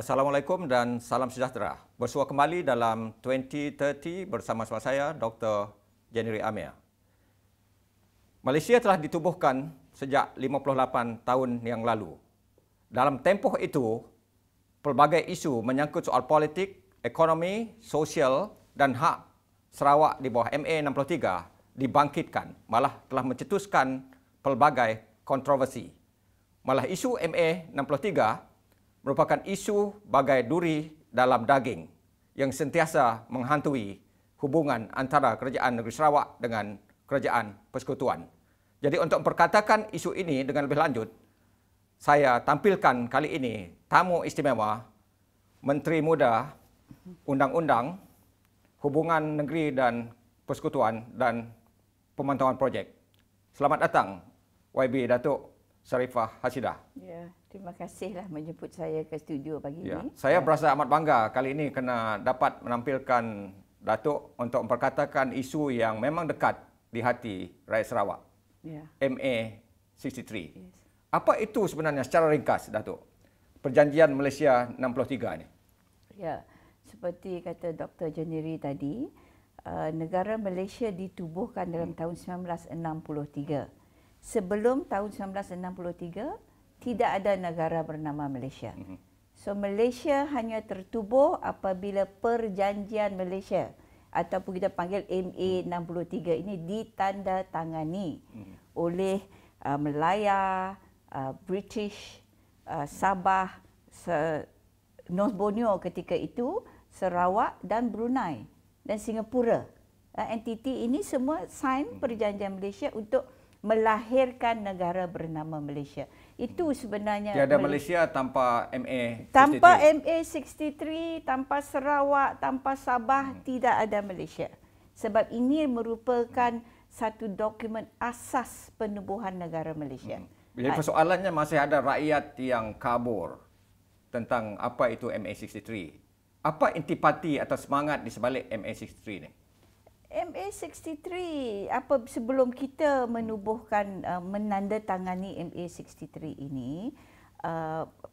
Assalamualaikum dan salam sejahtera. Bersua kembali dalam 2030 bersama saya Dr. Jennery Amir. Malaysia telah ditubuhkan sejak 58 tahun yang lalu. Dalam tempoh itu, pelbagai isu menyangkut soal politik, ekonomi, sosial dan hak Sarawak di bawah MA63 dibangkitkan, malah telah mencetuskan pelbagai kontroversi. Malah isu MA63 merupakan isu bagai duri dalam daging yang sentiasa menghantui hubungan antara Kerajaan Negeri Sarawak dengan Kerajaan Persekutuan. Jadi untuk memperkatakan isu ini dengan lebih lanjut, saya tampilkan kali ini tamu istimewa, Menteri Muda, Undang-Undang, Hubungan Negeri dan Persekutuan dan Pemantauan Projek. Selamat datang YB Datuk Sharifah Hashidah. Ya, terima kasihlah menjemput saya ke studio pagi ini. Saya berasa amat bangga kali ini kena dapat menampilkan Datuk untuk memperkatakan isu yang memang dekat di hati rakyat Sarawak. Ya. MA63. Yes. Apa itu sebenarnya secara ringkas, Datuk? Perjanjian Malaysia 63 ni. Ya, seperti kata Dr. Jennery tadi, negara Malaysia ditubuhkan dalam tahun 1963. Sebelum tahun 1963, tidak ada negara bernama Malaysia. So, Malaysia hanya tertubuh apabila Perjanjian Malaysia ataupun kita panggil MA63 ini ditandatangani oleh Melaya, British, Sabah, North Borneo ketika itu, Sarawak dan Brunei dan Singapura. Entiti ini semua sign Perjanjian Malaysia untuk melahirkan negara bernama Malaysia. Itu sebenarnya Tiada Malaysia tanpa MA63. Tanpa MA63, tanpa Sarawak, tanpa Sabah, tidak ada Malaysia. Sebab ini merupakan satu dokumen asas penubuhan negara Malaysia. Jadi persoalannya masih ada rakyat yang kabur tentang apa itu MA63. Apa intipati atau semangat di sebalik MA63 ni? MA63, sebelum kita menubuhkan, menandatangani MA63 ini,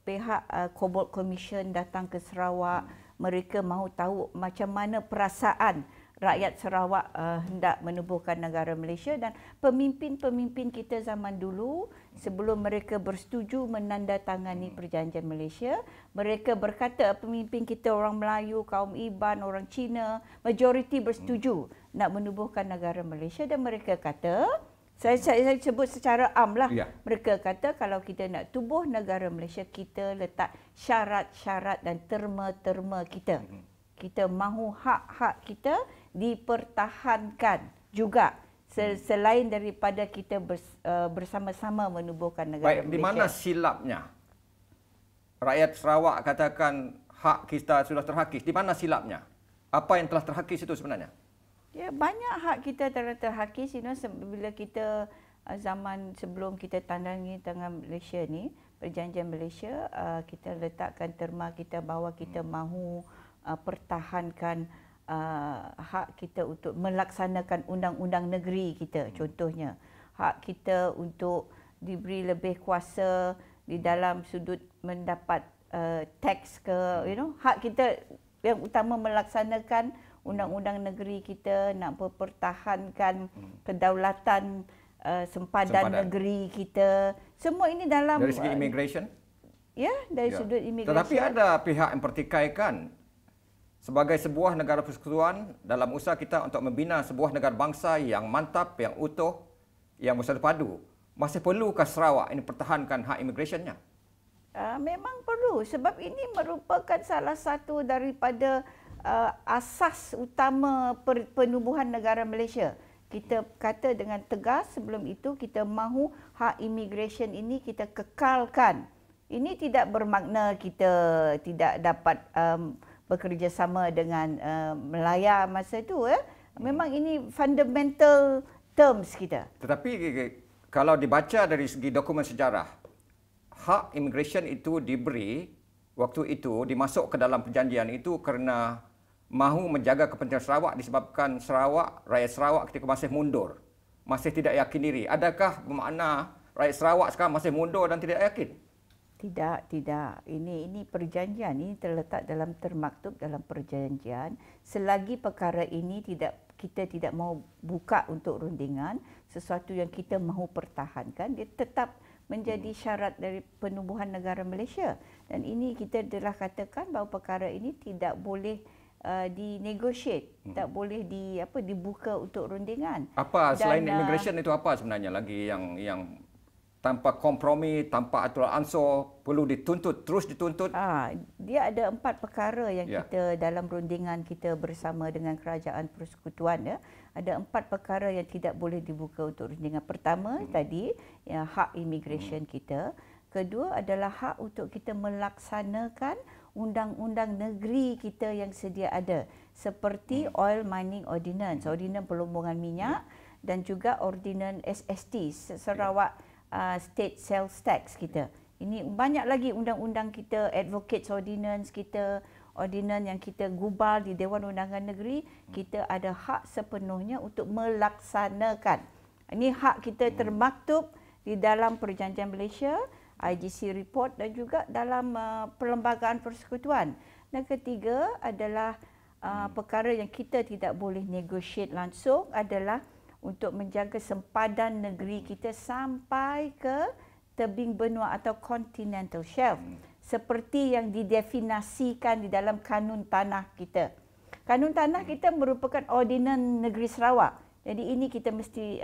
pihak Cobalt Commission datang ke Sarawak. Mereka mahu tahu macam mana perasaan rakyat Sarawak hendak menubuhkan negara Malaysia, dan pemimpin-pemimpin kita zaman dulu sebelum mereka bersetuju menandatangani Perjanjian Malaysia, mereka berkata, pemimpin kita orang Melayu, kaum Iban, orang Cina, majoriti bersetuju nak menubuhkan negara Malaysia, dan mereka kata, saya sebut secara amlah, mereka kata kalau kita nak tubuh negara Malaysia, kita letak syarat-syarat dan terma-terma kita. Kita mahu hak-hak kita dipertahankan juga selain daripada kita bersama-sama menubuhkan negara Malaysia. Baik, di mana silapnya? Rakyat Sarawak katakan hak kita sudah terhakis. Di mana silapnya? Apa yang telah terhakis itu sebenarnya? Ya, banyak hak kita telah terhakis. Bila kita zaman sebelum kita tandangi tangan Malaysia ni, Perjanjian Malaysia, kita letakkan terma kita bahawa kita mahu pertahankan hak kita untuk melaksanakan undang-undang negeri kita. Contohnya, hak kita untuk diberi lebih kuasa di dalam sudut mendapat teks ke, hak kita yang utama melaksanakan undang-undang negeri kita, nak mempertahankan kedaulatan sempadan negeri kita. Semua ini dalam dari segi immigration? Ya, dari sudut immigration. Tetapi ada pihak yang pertikaikan sebagai sebuah negara persekutuan dalam usaha kita untuk membina sebuah negara bangsa yang mantap, yang utuh, yang bersatu padu. Masih perlukah Sarawak ini pertahankan hak imigrasionnya? Memang perlu, sebab ini merupakan salah satu daripada asas utama penubuhan negara Malaysia. Kita kata dengan tegas sebelum itu kita mahu hak immigration ini kita kekalkan. Ini tidak bermakna kita tidak dapat bekerjasama dengan Melaya masa itu. Memang ini fundamental terms kita. Tetapi kalau dibaca dari segi dokumen sejarah, hak immigration itu diberi waktu itu, dimasuk ke dalam perjanjian itu kerana mahu menjaga kepentingan Sarawak disebabkan rakyat Sarawak ketika masih mundur, masih tidak yakin diri. Adakah bermakna rakyat Sarawak sekarang masih mundur dan tidak yakin? Tidak. Ini perjanjian ini terletak dalam termaktub dalam perjanjian. Selagi perkara ini kita tidak mahu buka untuk rundingan, sesuatu yang kita mahu pertahankan, dia tetap menjadi syarat dari penubuhan negara Malaysia. Dan ini kita telah katakan bahawa perkara ini tidak boleh dinegotiate, tak boleh dibuka untuk rundingan. Apa selain immigration itu apa sebenarnya lagi yang tanpa kompromi, tanpa aturan ansur perlu dituntut, terus dituntut? Dia ada 4 perkara yang kita dalam rundingan kita bersama dengan Kerajaan Persekutuan. Ada 4 perkara yang tidak boleh dibuka untuk rundingan. Pertama tadi hak immigration kita. Kedua adalah hak untuk kita melaksanakan undang-undang negeri kita yang sedia ada, seperti Oil Mining Ordinance, Ordinance Pelumbungan Minyak, dan juga Ordinance SST, Sarawak State Sales Tax kita. Ini banyak lagi undang-undang kita, Advocates Ordinance kita, Ordinance yang kita gubal di Dewan Undangan Negeri, kita ada hak sepenuhnya untuk melaksanakan. Ini hak kita termaktub di dalam Perjanjian Malaysia, IGC report dan juga dalam Perlembagaan Persekutuan. Dan ketiga adalah perkara yang kita tidak boleh negotiate langsung adalah untuk menjaga sempadan negeri kita sampai ke tebing benua atau continental shelf seperti yang didefinisikan di dalam kanun tanah kita. Kanun tanah kita merupakan ordinan negeri Sarawak. Jadi ini kita mesti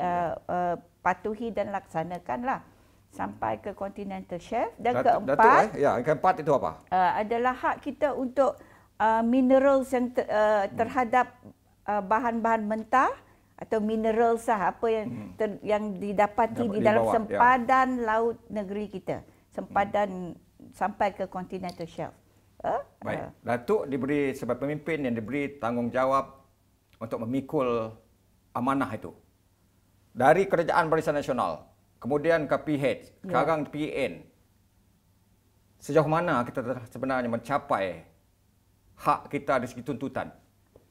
patuhi dan laksanakanlah sampai ke continental shelf. Dan keempat, keempat itu apa? Adalah hak kita untuk minerals yang terhadap bahan-bahan mentah atau mineral apa yang didapati di dalam sempadan laut negeri kita, sempadan sampai ke continental shelf. Baik, Datuk diberi sebagai pemimpin yang diberi tanggungjawab untuk memikul amanah itu dari Kerajaan Barisan Nasional, kemudian ke PH, sekarang PN. Sejauh mana kita sebenarnya mencapai hak kita dari segi tuntutan?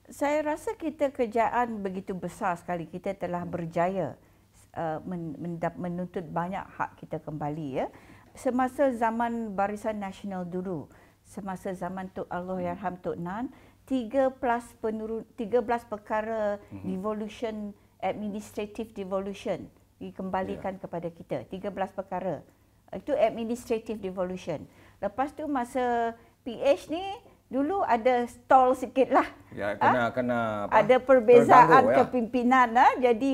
Saya rasa kita kerjaan begitu besar sekali. Kita telah berjaya menuntut banyak hak kita kembali. Semasa zaman Barisan Nasional dulu, semasa zaman Tok Allahyarham Tok Nan, 13 perkara devolution, administrative devolution dikembalikan kepada kita. 13 perkara. Itu administrative devolution. Lepas tu masa PH ni, dulu ada stall sikitlah. Kena ada perbezaan kepimpinan, jadi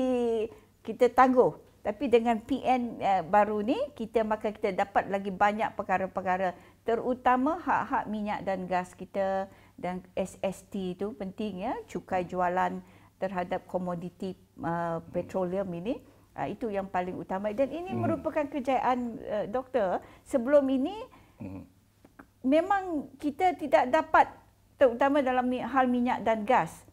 kita tangguh. Tapi dengan PN baru ni, maka kita dapat lagi banyak perkara-perkara, terutama hak-hak minyak dan gas kita dan SST itu penting cukai jualan terhadap komoditi petroleum ini. Itu yang paling utama dan ini merupakan kejayaan doktor. Sebelum ini memang kita tidak dapat, terutama dalam hal minyak dan gas.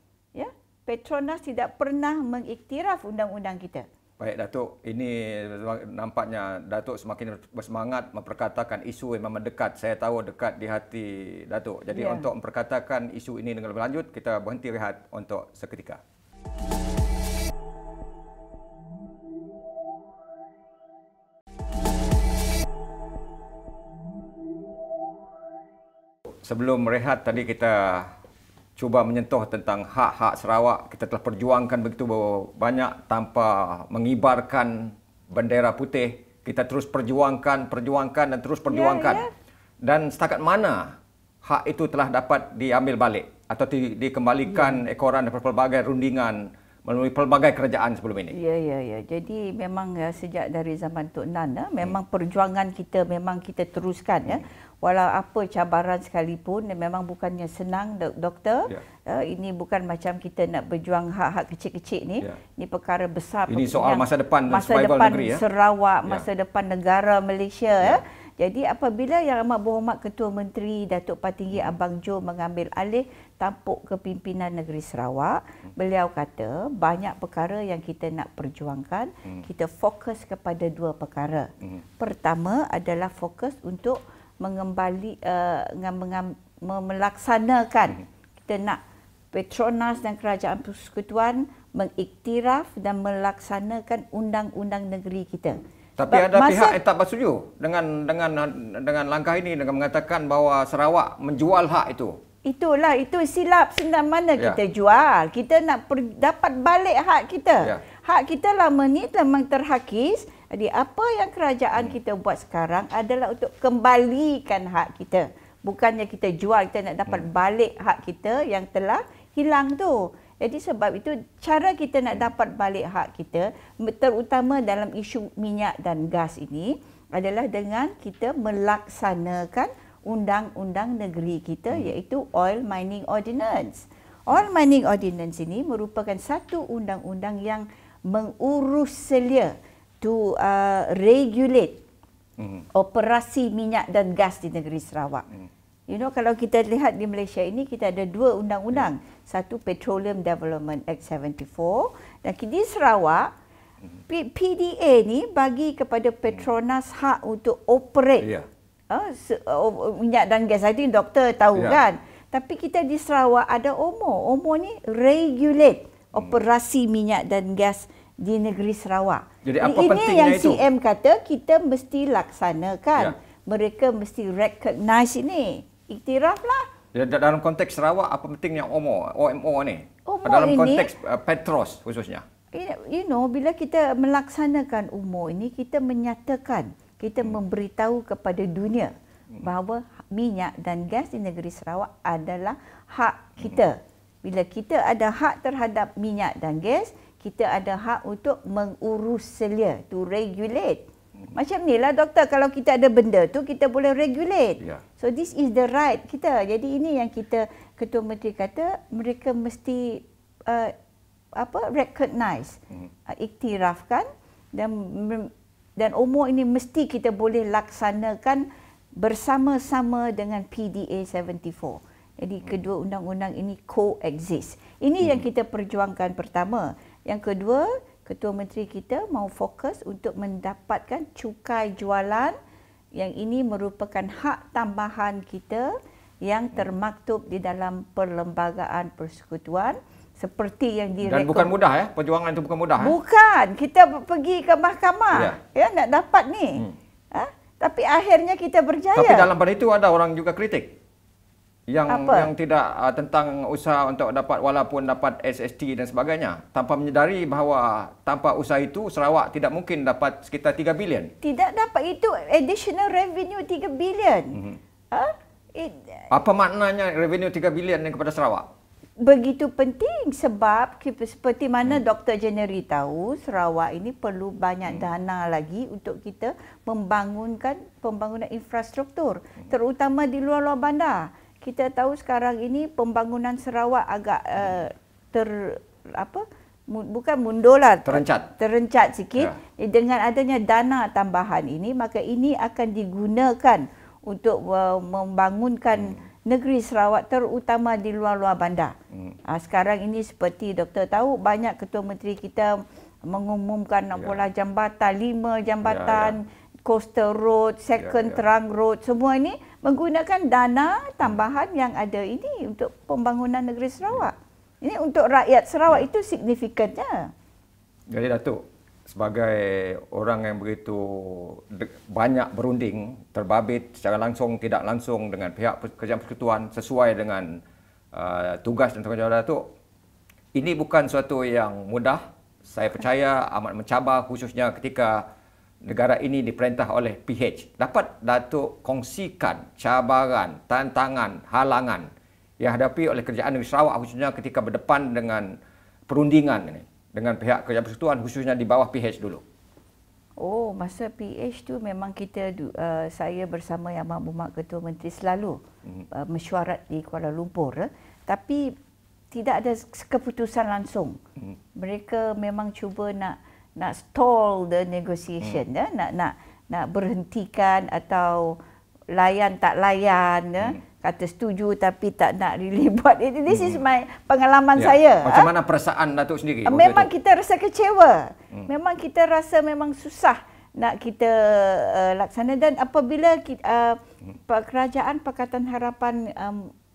Petronas tidak pernah mengiktiraf undang-undang kita. Baik Datuk, ini nampaknya Datuk semakin bersemangat memperkatakan isu yang memang dekat. Saya tahu dekat di hati Datuk. Jadi untuk memperkatakan isu ini dengan lebih lanjut, kita berhenti rehat untuk seketika. Sebelum rehat tadi kita cuba menyentuh tentang hak-hak Sarawak. Kita telah perjuangkan begitu banyak tanpa mengibarkan bendera putih. Kita terus perjuangkan dan terus perjuangkan. Dan setakat mana hak itu telah dapat diambil balik atau dikembalikan ekoran daripada pelbagai rundingan melalui pelbagai kerajaan sebelum ini. Ya. Jadi memang sejak dari zaman Tok Nan, memang perjuangan kita memang kita teruskan ya. Walau apa cabaran sekalipun, memang bukannya senang, doktor. Ini bukan macam kita nak berjuang hak-hak kecil-kecil ni. Ini perkara besar. Ini soal masa depan negeri, Sarawak, masa depan negara Malaysia. Jadi apabila Yang Amat Berhormat Ketua Menteri Datuk Patinggi Abang Jo mengambil alih tampuk kepimpinan negeri Sarawak, beliau kata banyak perkara yang kita nak perjuangkan, kita fokus kepada dua perkara. Pertama adalah fokus untuk melaksanakan, kita nak Petronas dan Kerajaan Persekutuan mengiktiraf dan melaksanakan undang-undang negeri kita. Tapi ada pihak yang tak bersetuju dengan langkah ini, dengan mengatakan bahawa Sarawak menjual hak itu. Itu silap. Mana kita jual? Kita nak dapat balik hak kita. Hak kita lama ni memang terhakis. Jadi apa yang kerajaan kita buat sekarang adalah untuk kembalikan hak kita. Bukannya kita jual, kita nak dapat balik hak kita yang telah hilang tu. Jadi sebab itu cara kita nak dapat balik hak kita, terutama dalam isu minyak dan gas ini, adalah dengan kita melaksanakan undang-undang negeri kita, iaitu Oil Mining Ordinance. Oil Mining Ordinance ini merupakan satu undang-undang yang mengurus selia to regulate operasi minyak dan gas di negeri Sarawak. Kalau kita lihat di Malaysia ini, kita ada dua undang-undang. Satu Petroleum Development Act 74, dan di Sarawak, PDA ni bagi kepada Petronas hak untuk operate minyak dan gas. Tadi doktor tahu kan. Tapi kita di Sarawak ada OMO. OMO ni regulate operasi minyak dan gas di negeri Sarawak. Jadi apa pentingnya yang itu? CM kata kita mesti laksanakan. Mereka mesti recognize ini. Iktiraflah. Dalam konteks Sarawak, apa pentingnya OMO ni? OMO dalam ini, konteks Petros khususnya. Bila kita melaksanakan OMO ini, kita menyatakan, kita memberitahu kepada dunia bahawa minyak dan gas di negeri Sarawak adalah hak kita. Bila kita ada hak terhadap minyak dan gas, kita ada hak untuk mengurus selia, to regulate. Macam ni lah doktor, kalau kita ada benda tu kita boleh regulate. So this is the right kita. Jadi ini yang kita, Ketua Menteri kata mereka mesti recognize, iktirafkan, dan umur ini mesti kita boleh laksanakan bersama-sama dengan PDA 74. Jadi kedua undang-undang ini coexist. Ini yang kita perjuangkan pertama. Yang kedua, Ketua Menteri kita mau fokus untuk mendapatkan cukai jualan yang ini merupakan hak tambahan kita yang termaktub di dalam Perlembagaan Persekutuan seperti yang Dan bukan mudah perjuangan itu bukan mudah. Bukan, kita pergi ke mahkamah nak dapat ni. Tapi akhirnya kita berjaya. Tapi dalam pada itu ada orang juga kritik. Yang tidak tentang usaha untuk dapat, walaupun dapat SST dan sebagainya, tanpa menyedari bahawa tanpa usaha itu Sarawak tidak mungkin dapat sekitar 3 bilion. Tidak dapat, itu additional revenue 3 bilion. Apa maknanya revenue 3 bilion kepada Sarawak? Begitu penting sebab seperti mana Dr. Jennery tahu, Sarawak ini perlu banyak dana lagi untuk kita membangunkan pembangunan infrastruktur, terutama di luar-luar bandar. Kita tahu sekarang ini pembangunan Sarawak agak bukan mundur lah, terencat sikit. Dengan adanya dana tambahan ini, maka ini akan digunakan untuk membangunkan negeri Sarawak, terutama di luar-luar bandar. Sekarang ini seperti doktor tahu, banyak ketua menteri kita mengumumkan nak bola jambatan, 5 jambatan, coastal road, second terang road, semua ini menggunakan dana tambahan yang ada ini untuk pembangunan negeri Sarawak. Ini untuk rakyat Sarawak itu signifikannya. Jadi Datuk, sebagai orang yang begitu banyak berunding, terbabit secara langsung tidak langsung dengan pihak Kerajaan Persekutuan sesuai dengan tugas dan tanggungjawab Datuk, ini bukan suatu yang mudah. Saya percaya amat mencabar, khususnya ketika negara ini diperintah oleh PH. Dapat Datuk kongsikan cabaran, tantangan, halangan yang dihadapi oleh kerajaan negeri Sarawak khususnya ketika berdepan dengan perundingan ini? dengan pihak Kerajaan Persekutuan khususnya di bawah PH dulu? Oh, masa PH tu memang kita saya bersama Yang Berhormat Ketua Menteri selalu mesyuarat di Kuala Lumpur, tapi tidak ada keputusan langsung. Mereka memang cuba nak stall the negotiation, nak berhentikan atau layan tak layan, kata setuju tapi tak nak really buat. This is my pengalaman saya. Macam mana perasaan Datuk sendiri? Memang kita rasa kecewa. Memang kita rasa memang susah nak kita laksana, dan apabila Kerajaan Pakatan Harapan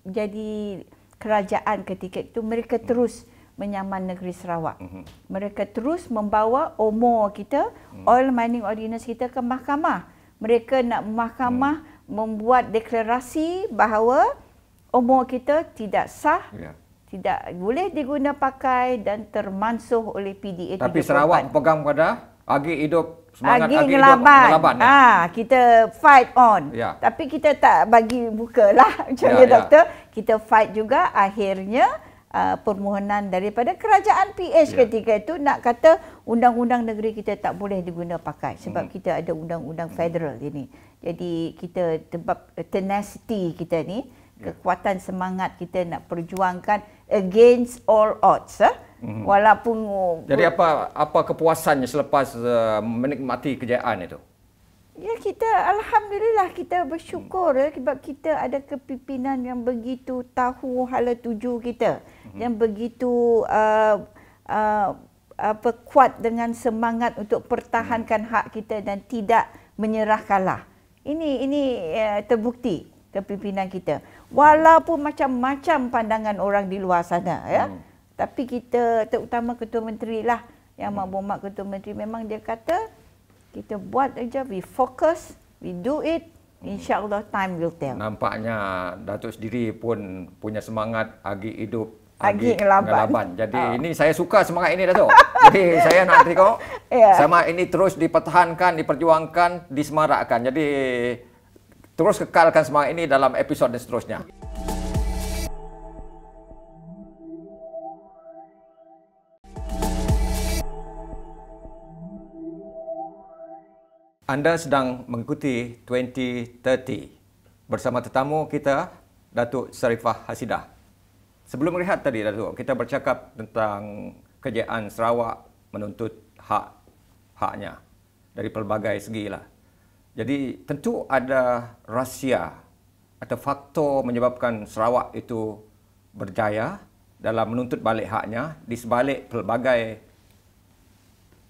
jadi kerajaan ketika itu, mereka terus menyaman negeri Sarawak. Mereka terus membawa OMO kita, Oil Mining Ordinance kita ke mahkamah. Mereka nak mahkamah membuat deklarasi bahawa OMO kita tidak sah, tidak boleh diguna pakai dan termansuh oleh PDA 34. Tapi Sarawak pegang pada agi hidup, semangat agi ngelaban. Kita fight on. Tapi kita tak bagi buka lah macam doktor. Kita fight juga. Akhirnya permohonan daripada kerajaan PH ketika itu nak kata undang-undang negeri kita tak boleh diguna pakai sebab kita ada undang-undang federal ini. Jadi kita sebab tenacity kita ni, kekuatan semangat kita nak perjuangkan against all odds. Walaupun jadi apa kepuasannya selepas menikmati kejayaan itu? Ya, kita alhamdulillah kita bersyukur sebab kita ada kepimpinan yang begitu tahu hala tuju kita, yang begitu kuat dengan semangat untuk pertahankan hak kita dan tidak menyerah kalah. Ini terbukti kepimpinan kita. Walaupun macam-macam pandangan orang di luar sana, tapi kita, terutama Ketua Menteri lah, Yang Berhormat Ketua Menteri, memang dia kata kita buat aja, we focus, we do it, insya-Allah time will tell. Nampaknya Datuk sendiri pun punya semangat agi hidup, agi ngelaban. Jadi ini saya suka semangat ini, Datuk. Jadi saya nak tengok semangat ini terus dipertahankan, diperjuangkan, disemarakkan. Jadi terus kekalkan semangat ini dalam episod seterusnya. Anda sedang mengikuti 2030 bersama tetamu kita, Datuk Sarifah Hasidah. Sebelum rehat tadi, Datuk, kita bercakap tentang kejayaan Sarawak menuntut haknya dari pelbagai segi lah. Jadi tentu ada rahsia atau faktor menyebabkan Sarawak itu berjaya dalam menuntut balik haknya di sebalik pelbagai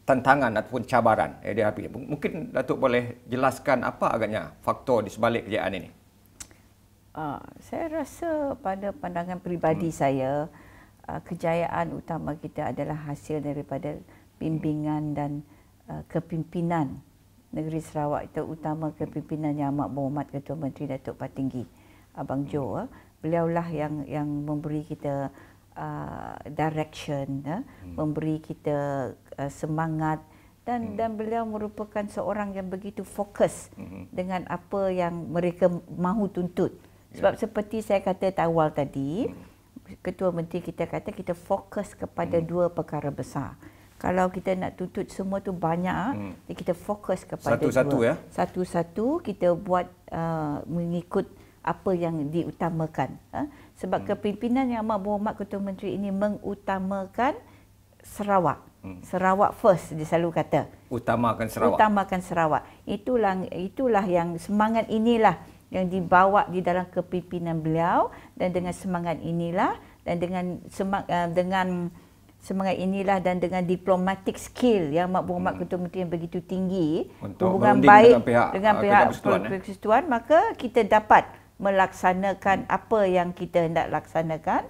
tantangan ataupun cabaran yang dihadapi. Mungkin Datuk boleh jelaskan apa agaknya faktor di sebalik kejayaan ini? Saya rasa pada pandangan peribadi saya, kejayaan utama kita adalah hasil daripada bimbingan dan kepimpinan negeri Sarawak, terutama kepimpinan Yang Amat Berhormat Ketua Menteri Datuk Patinggi Abang Jo. Beliaulah yang memberi kita direction, memberi kita semangat, dan beliau merupakan seorang yang begitu fokus dengan apa yang mereka mahu tuntut. Sebab seperti saya kata awal tadi, Ketua Menteri kita kata kita fokus kepada dua perkara besar. Kalau kita nak tuntut semua tu banyak, kita fokus kepada satu-satu dua. Satu-satu kita buat mengikut apa yang diutamakan. Sebab kepimpinan Yang Amat Berhormat Ketua Menteri ini mengutamakan Sarawak. Sarawak first, dia selalu kata. Utamakan Sarawak. Utamakan Sarawak. Itulah yang semangat inilah yang dibawa di dalam kepimpinan beliau, dan dengan semangat inilah dan dengan semangat inilah dan dengan diplomatic skill Yang Amat Berhormat Ketua Menteri yang begitu tinggi, untuk hubungan baik dengan pihak persekutuan, maka kita dapat melaksanakan apa yang kita hendak laksanakan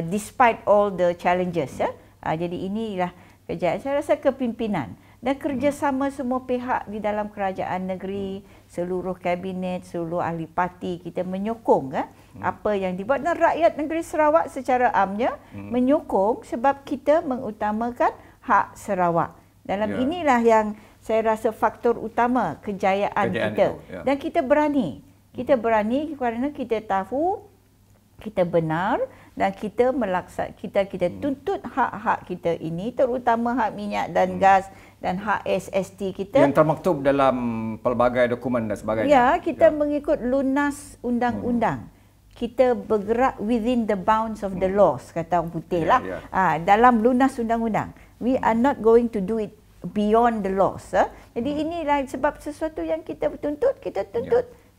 despite all the challenges. Jadi inilah kejayaan. Saya rasa kepimpinan dan kerjasama semua pihak di dalam kerajaan negeri, seluruh kabinet, seluruh ahli parti, kita menyokong apa yang dibuat, dan rakyat negeri Sarawak secara amnya menyokong sebab kita mengutamakan hak Sarawak. Dalam inilah yang saya rasa faktor utama kejayaan kita. Itu, dan kita berani. Kita berani kerana kita tahu kita benar dan kita kita tuntut hak-hak kita ini, terutama hak minyak dan gas dan hak SST kita yang termaktub dalam pelbagai dokumen dan sebagainya. Ya, kita mengikut lunas undang-undang. Kita bergerak within the bounds of the laws, kata orang putih lah. Dalam lunas undang-undang. We are not going to do it beyond the laws. Jadi inilah sebab sesuatu yang kita tuntut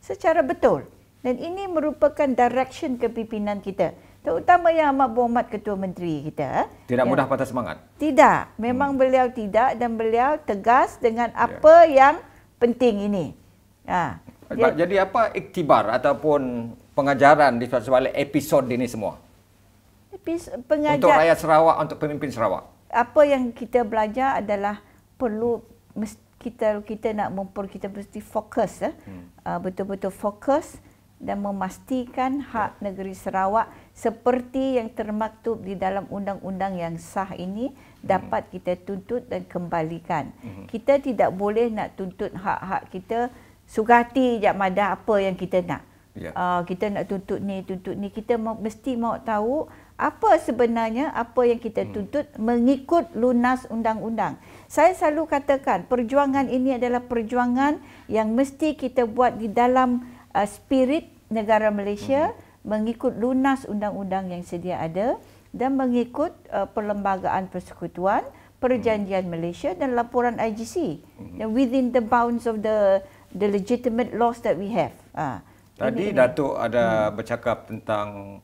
secara betul. Dan ini merupakan direction kepimpinan kita. Terutama Yang Amat Berhormat Ketua Menteri kita. Tidak mudah patah semangat? Tidak. Memang beliau tidak dan beliau tegas dengan apa yang penting ini. Jadi apa iktibar ataupun pengajaran di sebalik episod ini semua? Untuk rakyat Sarawak, untuk pemimpin Sarawak. Apa yang kita belajar adalah perlu kita nak kita mesti fokus, betul-betul fokus dan memastikan hak negeri Sarawak seperti yang termaktub di dalam undang-undang yang sah ini dapat kita tuntut dan kembalikan. Kita tidak boleh nak tuntut hak-hak kita suka hati je madah apa yang kita nak. Kita nak tuntut ni. Kita mesti mau tahu apa sebenarnya apa yang kita tuntut mengikut lunas undang-undang. Saya selalu katakan perjuangan ini adalah perjuangan yang mesti kita buat di dalam spirit negara Malaysia, mengikut lunas undang-undang yang sedia ada dan mengikut perlembagaan persekutuan, perjanjian Malaysia dan laporan IGC. Within the bounds of the legitimate laws that we have. Tadi Datuk ada bercakap tentang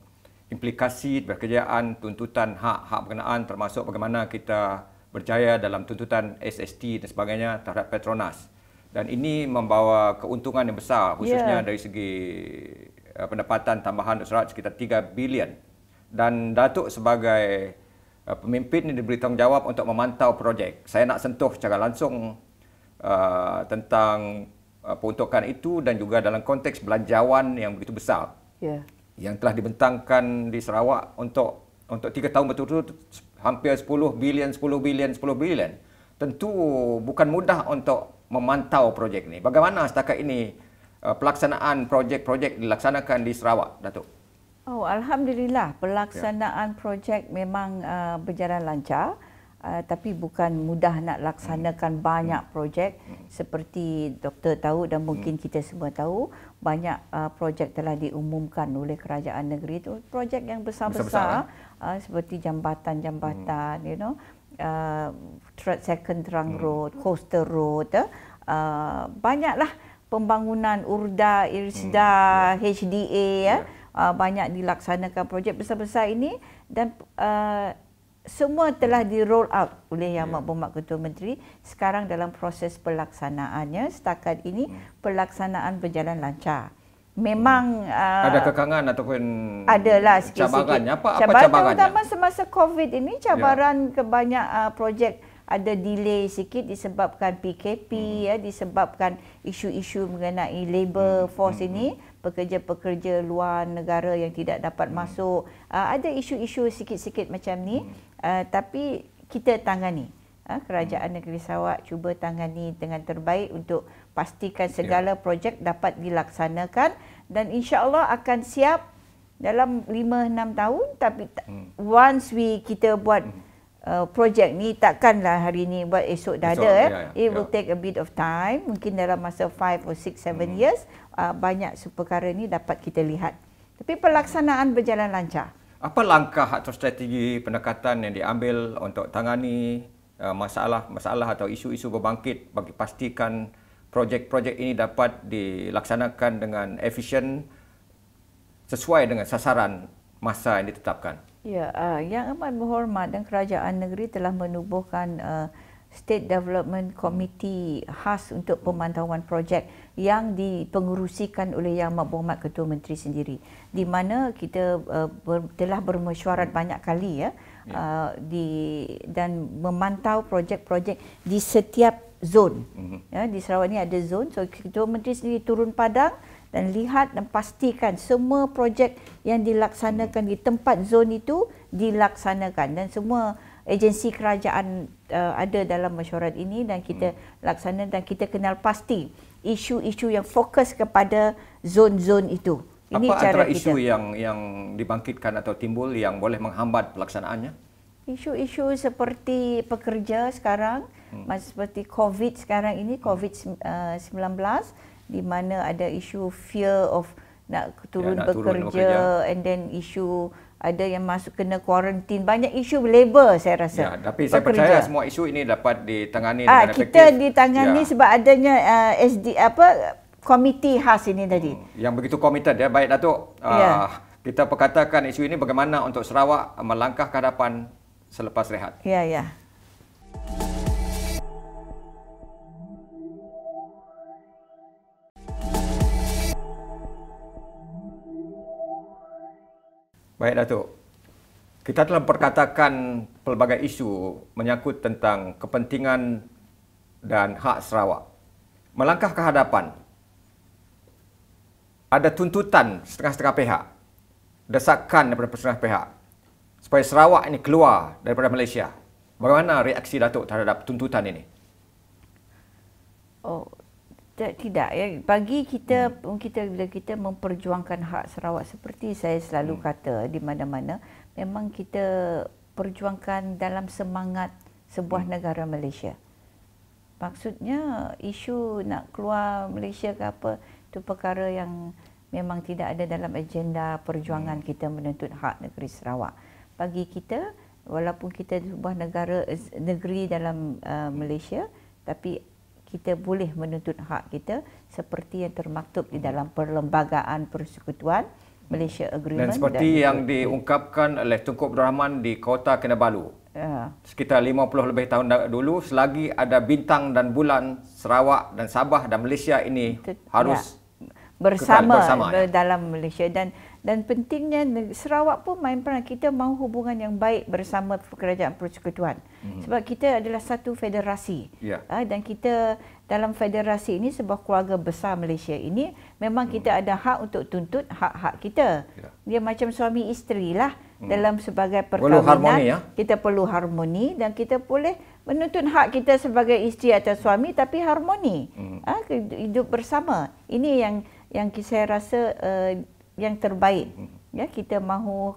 implikasi pekerjaan tuntutan hak-hak berkenaan termasuk bagaimana kita berjaya dalam tuntutan SST dan sebagainya terhadap Petronas. Dan ini membawa keuntungan yang besar khususnya dari segi pendapatan tambahan untuk Sarawak sekitar 3 bilion. Dan Datuk sebagai pemimpin ini diberi tanggungjawab untuk memantau projek. Saya nak sentuh secara langsung tentang peruntukan itu dan juga dalam konteks belanjawan yang begitu besar. Yang telah dibentangkan di Sarawak untuk 3 tahun berturut-turut hampir 10 bilion. Tentu bukan mudah untuk memantau projek ini. Bagaimana setakat ini pelaksanaan projek-projek dilaksanakan di Sarawak, Datuk? Alhamdulillah pelaksanaan projek memang berjalan lancar. Tapi bukan mudah nak laksanakan banyak projek seperti doktor tahu dan mungkin kita semua tahu, banyak projek telah diumumkan oleh kerajaan negeri itu, projek yang besar-besar seperti jambatan-jambatan, second trunk road, coastal road, banyaklah pembangunan URDA, IRSDA, HDA, banyak dilaksanakan projek besar-besar ini dan semua telah di roll out oleh Yang Amat Berhormat Ketua Menteri. Sekarang dalam proses pelaksanaannya, setakat ini pelaksanaan berjalan lancar. Memang ada kekangan ataupun adalah sikit-sikit cabarannya. Apa cabarannya? Terutama semasa COVID ini, cabaran kebanyak projek ada delay sikit disebabkan PKP, disebabkan isu-isu mengenai labour force ini, pekerja-pekerja luar negara yang tidak dapat masuk. Ada isu-isu sikit-sikit macam ni, tapi kita tangani. Kerajaan Negeri Sarawak cuba tangani dengan terbaik untuk pastikan segala projek dapat dilaksanakan dan insya-Allah akan siap dalam 5-6 tahun. Tapi once kita buat projek ni, takkanlah hari ni buat esok dah ada. It will take a bit of time. Mungkin dalam masa 5 or 6, 7 years banyak perkara ni dapat kita lihat. Tapi pelaksanaan berjalan lancar. Apa langkah atau strategi pendekatan yang diambil untuk tangani masalah-masalah atau isu-isu berbangkit bagi pastikan projek-projek ini dapat dilaksanakan dengan efisien sesuai dengan sasaran masa yang ditetapkan? Yang Amat Berhormat dan Kerajaan Negeri telah menubuhkan State Development Committee khas untuk pemantauan projek yang dipengerusikan oleh Yang Amat Berhormat Ketua Menteri sendiri, di mana kita telah bermesyuarat banyak kali dan memantau projek-projek di setiap zon. Di Sarawak ni ada zon, so Ketua Menteri sendiri turun padang dan lihat dan pastikan semua projek yang dilaksanakan di tempat zon itu dilaksanakan dan semua agensi kerajaan ada dalam mesyuarat ini dan kita laksana dan kita kenal pasti isu-isu yang fokus kepada zon-zon itu. Ini Apa cara antara isu kita. yang dibangkitkan atau timbul yang boleh menghambat pelaksanaannya? Isu-isu seperti pekerja sekarang, seperti COVID sekarang ini, COVID-19, di mana ada isu fear of nak turun nak turun bekerja, and then isu ada yang masuk kena kuarantin, banyak isu labor saya rasa. Ya, tapi saya percaya semua isu ini dapat ditangani dengan efektif. Kita ditangani sebab adanya komiti khas ini tadi. Yang begitu komited ya. Baik Datuk, kita perkatakan isu ini bagaimana untuk Sarawak melangkah ke hadapan selepas rehat. Ya, ya. Baik Datuk, kita telah perkatakan pelbagai isu menyangkut tentang kepentingan dan hak Sarawak. Melangkah ke hadapan, ada tuntutan setengah-setengah pihak, desakan daripada setengah pihak, supaya Sarawak ini keluar daripada Malaysia. Bagaimana reaksi Datuk terhadap tuntutan ini? Oh, tidak ya. Bagi kita, bila kita memperjuangkan hak Sarawak, seperti saya selalu kata di mana-mana, memang kita perjuangkan dalam semangat sebuah negara Malaysia. Maksudnya isu nak keluar Malaysia ke apa, itu perkara yang memang tidak ada dalam agenda perjuangan kita menuntut hak negeri Sarawak. Bagi kita, walaupun kita sebuah negeri dalam Malaysia, tapi kita boleh menuntut hak kita seperti yang termaktub di dalam Perlembagaan Persekutuan Malaysia Agreement. Dan seperti yang diungkapkan oleh Tunku Abdul Rahman di Kota Kinabalu, sekitar 50 lebih tahun dulu, selagi ada bintang dan bulan, Sarawak dan Sabah dan Malaysia ini harus bersama ya. dalam Malaysia. Dan pentingnya Sarawak pun main peran. Kita mahu hubungan yang baik bersama Kerajaan Persekutuan. Sebab kita adalah satu federasi. Dan kita dalam federasi ini, sebuah keluarga besar Malaysia ini, memang kita ada hak untuk tuntut hak-hak kita. Dia macam suami isteri lah. Dalam sebagai perkahwinan, harmoni, kita perlu harmoni, dan kita boleh menuntut hak kita sebagai isteri atau suami, tapi harmoni. Hidup bersama. Ini yang saya rasa yang terbaik. Ya, kita mahu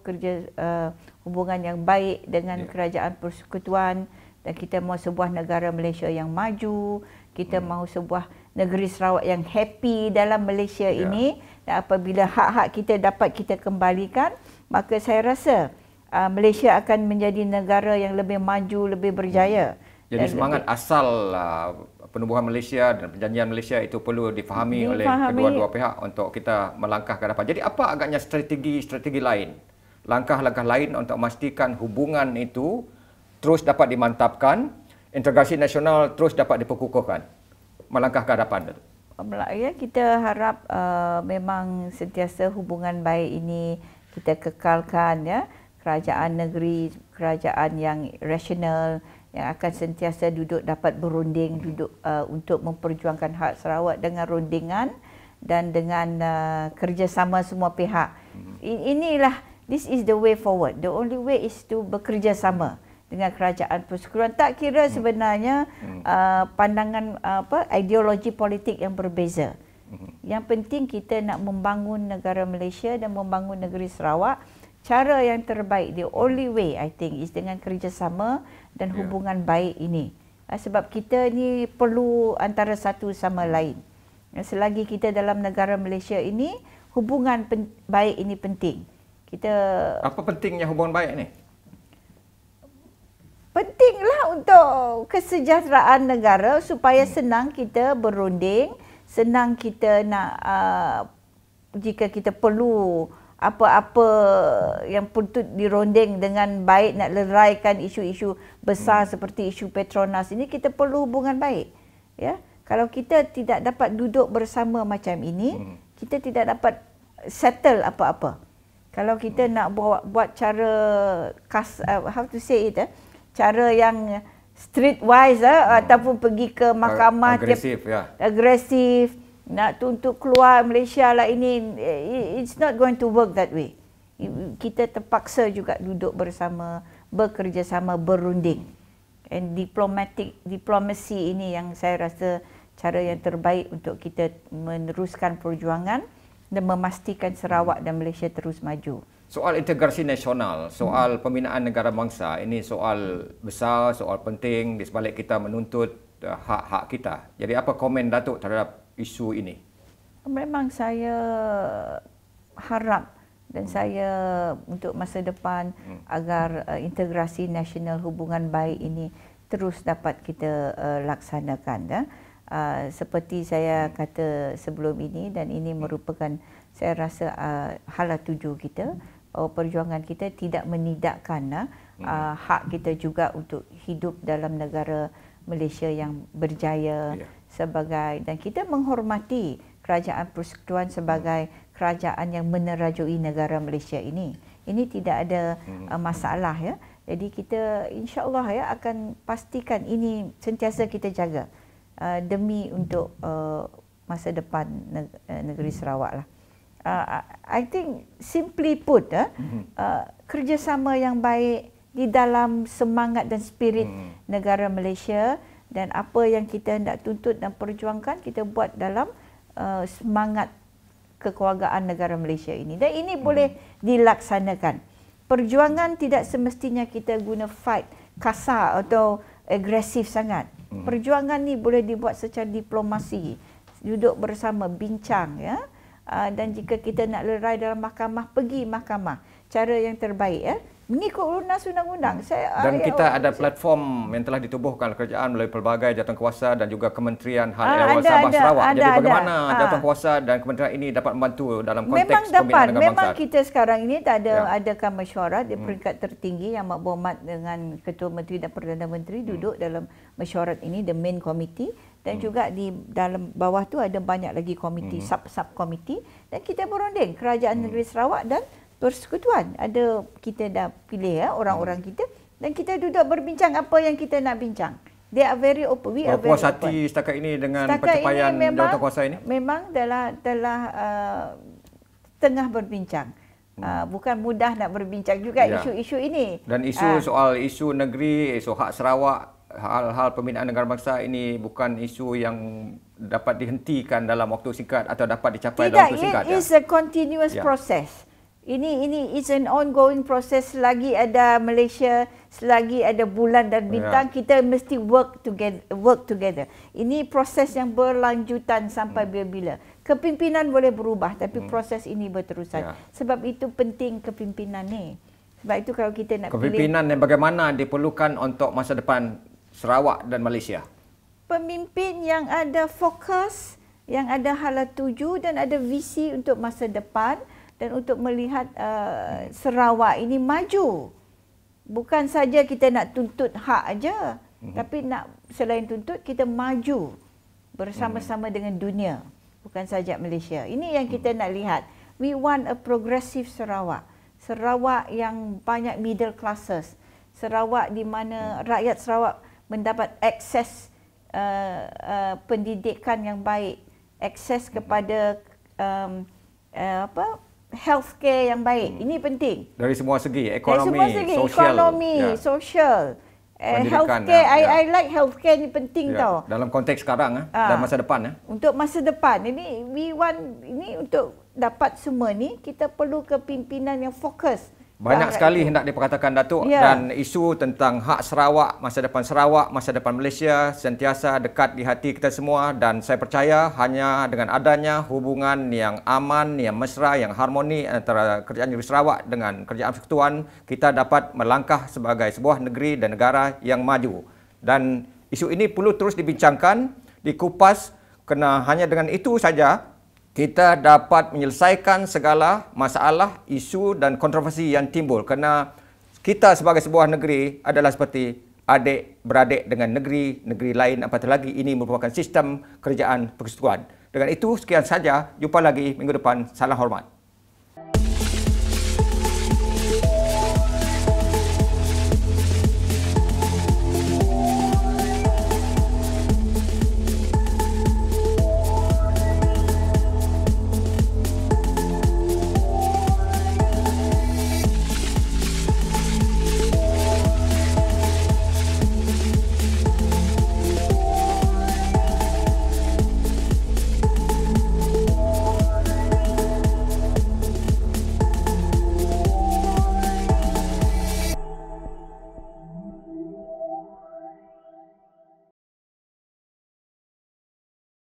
hubungan yang baik dengan Kerajaan Persekutuan, dan kita mahu sebuah negara Malaysia yang maju. Kita mahu sebuah negeri Sarawak yang happy dalam Malaysia ini. Dan apabila hak-hak kita dapat kita kembalikan, maka saya rasa Malaysia akan menjadi negara yang lebih maju, lebih berjaya. Jadi semangat asal penubuhan Malaysia dan perjanjian Malaysia itu perlu difahami oleh kedua-dua pihak untuk kita melangkah ke depan. Jadi apa agaknya strategi lain, langkah-langkah lain untuk memastikan hubungan itu terus dapat dimantapkan, integrasi nasional terus dapat diperkukuhkan, melangkah ke hadapan? Ya, kita harap memang sentiasa hubungan baik ini kita kekalkan, ya. Kerajaan negeri, kerajaan yang rasional, yang akan sentiasa dapat berunding, untuk memperjuangkan hak Sarawak dengan rundingan dan dengan kerjasama semua pihak. This is the way forward. The only way is to bekerjasama dengan Kerajaan Persekutuan. Tak kira sebenarnya pandangan ideologi politik yang berbeza. Yang penting kita nak membangun negara Malaysia dan membangun negeri Sarawak. Cara yang terbaik, the only way I think, is dengan kerjasama dan hubungan baik ini. Sebab kita ni perlu antara satu sama lain. Selagi kita dalam negara Malaysia ini, hubungan baik ini penting. Apa pentingnya hubungan baik ni? Pentinglah untuk kesejahteraan negara, supaya senang kita berunding, senang kita nak jika kita perlu apa-apa yang patut dirunding dengan baik, nak leraikan isu-isu besar seperti isu Petronas ini, kita perlu hubungan baik. Ya, kalau kita tidak dapat duduk bersama macam ini, kita tidak dapat settle apa-apa. Kalau kita nak buat cara how to say it, cara yang streetwise, ataupun pergi ke mahkamah agresif, nak tuntut keluar Malaysia lah ini, it's not going to work that way. Kita terpaksa juga duduk bersama, bekerjasama, berunding. And diplomasi ini yang saya rasa cara yang terbaik untuk kita meneruskan perjuangan dan memastikan Sarawak dan Malaysia terus maju. Soal integrasi nasional, soal pembinaan negara bangsa, ini soal besar, soal penting di sebalik kita menuntut hak-hak kita. Jadi apa komen Datuk terhadap isu ini? Memang saya harap dan saya untuk masa depan agar integrasi nasional hubungan baik ini terus dapat kita laksanakan. Seperti saya kata sebelum ini, dan ini merupakan saya rasa hala tuju kita, perjuangan kita tidak menidakkan hak kita juga untuk hidup dalam negara Malaysia yang berjaya sebagai, dan kita menghormati Kerajaan Persekutuan sebagai kerajaan yang menerajui negara Malaysia ini. Ini tidak ada masalah ya. Jadi kita insya-Allah ya akan pastikan ini sentiasa kita jaga demi untuk masa depan negeri Sarawak lah. I think simply put kerjasama yang baik di dalam semangat dan spirit negara Malaysia, dan apa yang kita hendak tuntut dan perjuangkan kita buat dalam semangat kekeluargaan negara Malaysia ini, dan ini boleh dilaksanakan. Perjuangan tidak semestinya kita guna fight kasar atau agresif sangat. Perjuangan ni boleh dibuat secara diplomasi, duduk bersama, bincang ya. Dan jika kita nak lerai dalam mahkamah, pergi mahkamah. Cara yang terbaik ya, mengikut lunas undang-undang. Dan kita ada platform yang telah ditubuhkan kerajaan melalui pelbagai jawatankuasa dan juga Kementerian Hal Ehwal Sabah Sarawak. Jadi bagaimana jawatankuasa dan kementerian ini dapat membantu dalam konteks pembinaan negara bangsa? Memang kita sekarang ini tak ada adakan mesyuarat di peringkat tertinggi yang Mak Berhormat dengan Ketua Menteri dan Perdana Menteri duduk dalam mesyuarat ini, the main committee, dan juga di dalam bawah tu ada banyak lagi komiti, sub komiti, dan kita berunding Kerajaan Negeri Sarawak dan Persekutuan. Ada kita dah pilih ya orang-orang kita, dan kita duduk berbincang apa yang kita nak bincang. They are very open. We are very puas hati setakat ini dengan pencapaian jawatankuasa ini? Memang telah tengah berbincang. Bukan mudah nak berbincang juga isu-isu ini. Dan isu soal isu negeri, isu hak Sarawak, hal-hal pembinaan negara bangsa ini bukan isu yang dapat dihentikan dalam waktu singkat atau dapat dicapai dalam waktu singkat. It is a continuous process. Ini is an ongoing process. Selagi ada Malaysia, selagi ada bulan dan bintang, kita mesti work together. Ini proses yang berlanjutan sampai bila-bila. Kepimpinan boleh berubah, tapi proses ini berterusan. Sebab itu penting kepimpinan ni. Sebab itu kalau kita nak kepimpinan yang bagaimana diperlukan untuk masa depan Sarawak dan Malaysia. Pemimpin yang ada fokus, yang ada hala tuju dan ada visi untuk masa depan, dan untuk melihat Sarawak ini maju. Bukan saja kita nak tuntut hak aja, tapi nak selain tuntut kita maju bersama-sama dengan dunia, bukan saja Malaysia. Ini yang kita nak lihat. We want a progressive Sarawak. Sarawak yang banyak middle classes. Sarawak di mana rakyat Sarawak mendapat akses pendidikan yang baik, akses kepada healthcare yang baik. Ini penting. Dari semua segi, ekonomi, sosial, healthcare. I like healthcare ni penting tau. Dalam konteks sekarang dan masa depan. Untuk masa depan ini, we want ini untuk dapat semua ni kita perlu kepimpinan yang fokus. Banyak sekali hendak diperkatakan Datuk, dan isu tentang hak Sarawak, masa depan Malaysia sentiasa dekat di hati kita semua, dan saya percaya hanya dengan adanya hubungan yang aman, yang mesra, yang harmoni antara Kerajaan Negeri Sarawak dengan Kerajaan Persekutuan, kita dapat melangkah sebagai sebuah negeri dan negara yang maju. Dan isu ini perlu terus dibincangkan, dikupas, kerana hanya dengan itu saja kita dapat menyelesaikan segala masalah, isu dan kontroversi yang timbul. Kerana kita sebagai sebuah negeri adalah seperti adik-beradik dengan negeri lain, apatah lagi ini merupakan sistem kerajaan persekutuan. Dengan itu, sekian saja. Jumpa lagi minggu depan. Salam hormat.